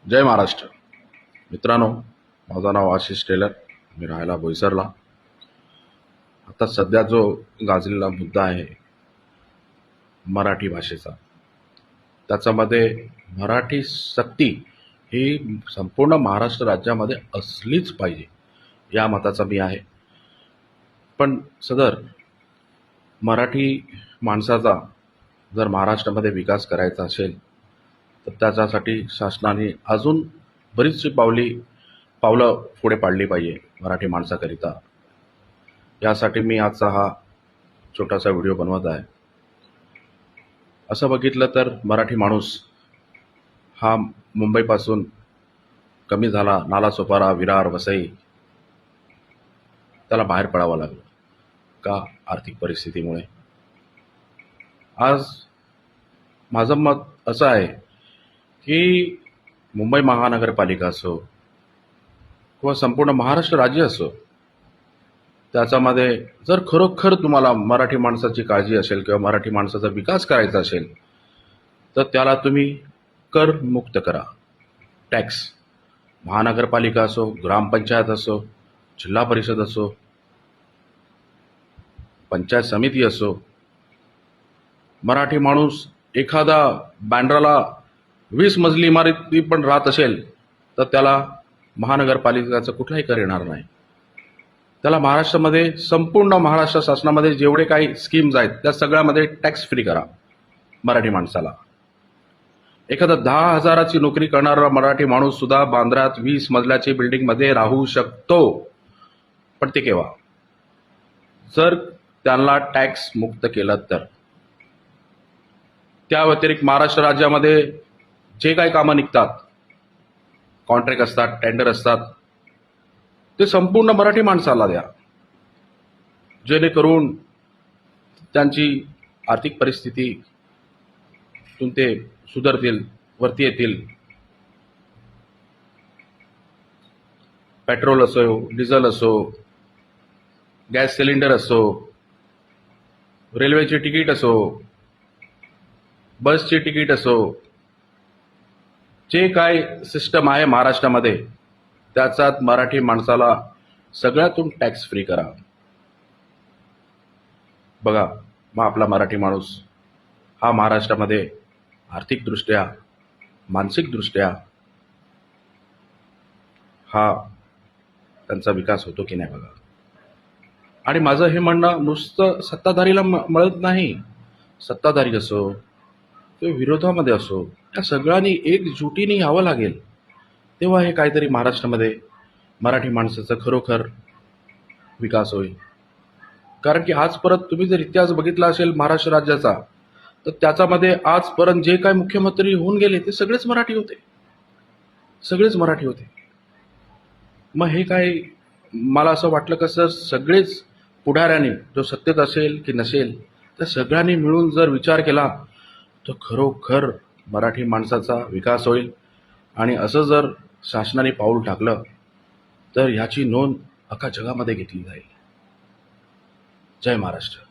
जय महाराष्ट्र. मित्रांनो, माझं नाव आशिष टेलर. मी राहायला बोईसरला. आता सध्या जो गाजलेला मुद्दा आहे मराठी भाषेचा, त्याच्यामध्ये मराठी सक्ती ही संपूर्ण महाराष्ट्र राज्यामध्ये असलीच पाहिजे या मताचा मी आहे. पण सदर मराठी माणसाचा जर महाराष्ट्रामध्ये विकास करायचा असेल तर त्याच्यासाठी शासनाने अजून बरीचशी पावलं पुढे पाडली पाहिजे मराठी माणसाकरिता. यासाठी मी आजचा हा छोटासा व्हिडिओ बनवत आहे. असं बघितलं तर मराठी माणूस हा मुंबईपासून कमी झाला. नालासोपारा, विरार, वसई त्याला बाहेर पडावं लागलं. का? आर्थिक परिस्थितीमुळे. आज माझं मत असं आहे की मुंबई महानगरपालिका असो किंवा संपूर्ण महाराष्ट्र राज्य असो, त्याच्यामध्ये जर खरोखर तुम्हाला मराठी माणसाची काळजी असेल किंवा मराठी माणसाचा विकास करायचा असेल तर त्याला तुम्ही करमुक्त करा. टॅक्स, महानगरपालिका असो, ग्रामपंचायत असो, जिल्हा परिषद असो, पंचायत समिती असो, मराठी माणूस एखादा बँड्राला 20 मजली इमारती पण राहत असेल तर त्याला महानगरपालिकेचा कुठलाही कर येणार नाही. त्याला महाराष्ट्रामध्ये, संपूर्ण महाराष्ट्र शासनामध्ये जेवढे काही स्कीम्स आहेत त्या सगळ्यामध्ये टॅक्स फ्री करा मराठी माणसाला. एखादा 10,000ची नोकरी करणारा मराठी माणूस सुद्धा बांद्र्यात 20 मजल्याची बिल्डिंगमध्ये राहू शकतो. पण ते केव्हा? जर त्यांना टॅक्स मुक्त केलं तर. त्या व्यतिरिक्त महाराष्ट्र राज्यामध्ये जे काही कामं निघतात, कॉन्ट्रॅक्ट असतात, टेंडर असतात, ते संपूर्ण मराठी माणसाला द्या, जेणेकरून त्यांची आर्थिक परिस्थितीतून ते सुधारतील, वरती येतील. पेट्रोल असो, डिझेल असो, गॅस सिलेंडर असो, रेल्वेची तिकीट असो, बसची तिकीट असो, जे काय सिस्टम आहे महाराष्ट्रामध्ये त्याच्यात मराठी माणसाला सगळ्यातून टॅक्स फ्री करा. बघा, मग आपला मराठी माणूस हा महाराष्ट्रामध्ये आर्थिकदृष्ट्या, मानसिकदृष्ट्या हा त्यांचा विकास होतो की नाही बघा. आणि माझं हे म्हणणं नुसतं सत्ताधारीला मिळत नाही. सत्ताधारी असो किंवा विरोधामध्ये असो, या सगळ्यांनी एकजुटीने यावं लागेल, तेव्हा हे काहीतरी महाराष्ट्रामध्ये मराठी माणसाचा खरोखर विकास होईल. कारण की आजपर्यंत तुम्ही जर इतिहास बघितला असेल महाराष्ट्र राज्याचा, तर त्याच्यामध्ये आजपर्यंत जे काय मुख्यमंत्री होऊन गेले ते सगळेच मराठी होते. मग हे काय, मला असं वाटलं कसं सगळेच पुढाऱ्यांनी, जो सत्तेत असेल की नसेल, त्या सगळ्यांनी मिळून जर विचार केला तर खरोखर मराठी माणसाचा विकास होईल. आणि असं जर शासनाने पाऊल टाकलं तर ह्याची नोंद अख्खा जगामध्ये घेतली जाईल. जय महाराष्ट्र.